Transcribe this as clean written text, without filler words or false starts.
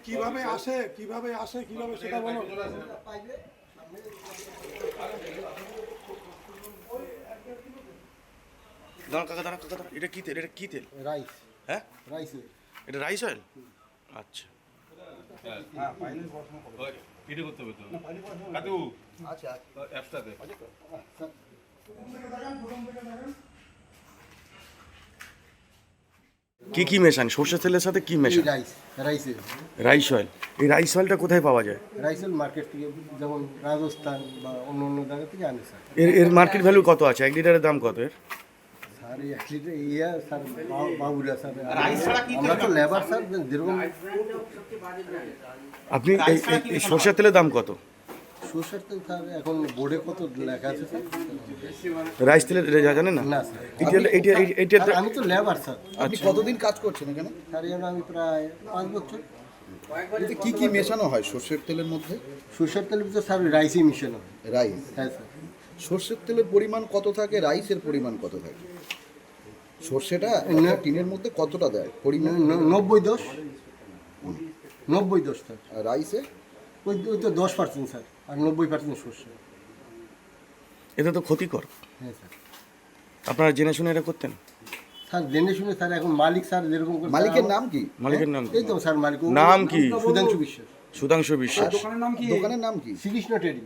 কিভাবে আসে সেটা বলো। দাঁড়া কাকা, দাঁড়া কাকা, দাঁড়া। এটা কি তেল? এটা কি তেল? রাইস হ্যাঁ, রাইস এটা রাইস অয়েল। আচ্ছা, এটা করতে হবে তো কাকু। আচ্ছা অ্যাপসটাতে কি কি মেশান? সর্ষের তেলের সাথে কি মেশান? রাইসের রাইস অয়েল। এই রাইস অয়েলটা কোথায় পাওয়া যায়? রাইসের মার্কেট থেকে, যেমন রাজস্থান বা অন্য অন্য জায়গা থেকে আনে স্যার। এর মার্কেট ভ্যালু কত আছে? 1 লিটারের দাম কত এর? স্যার এই 1 লিটার ইয়া স্যার বাবুরা স্যার, আমরা তো লেবার স্যার, যেরকম আপনি এই সর্ষের তেলের দাম কত? সরষের তেল স্যার এখন বোর্ডে কত লেখা আছে স্যার? রাইস তেলের জানেন না? না স্যার, এইটা স্যার, আমি তো লেবার স্যার। আপনি কতদিন কাজ করছেন এখানে? স্যার এখানে আমি প্রায় 5 বছর। এতে কি কি মেশানো হয় সর্ষের তেলের মধ্যে? সরষের তেল ভিতরে স্যার রাইসই মিশানো হয়। রাইস। হ্যাঁ স্যার। সর্ষের তেলের পরিমাণ কত থাকে, রাইসের পরিমাণ কত থাকে? সর্ষেটা একটা টিনের মধ্যে কতটা দেয় পরিমাণ? 90-10 90-10 স্যার। আর রাইসে? ওই তো 10% স্যার, আর 90% সরষে। এটা তো ক্ষতিকর। হ্যাঁ স্যার। আপনারা জেনে শুনে এটা করতেন? স্যার জেনে শুনে স্যার, এখন মালিক স্যার যেরকম করে- মালিকের নাম কি? মালিকের নাম কি? এই তো স্যার মালিক নাম কি? সুধাংশু বিশ্বাস, সুধাংশু বিশ্বাস। দোকানের নাম কি? শ্রীকৃষ্ণ ট্রেডিং।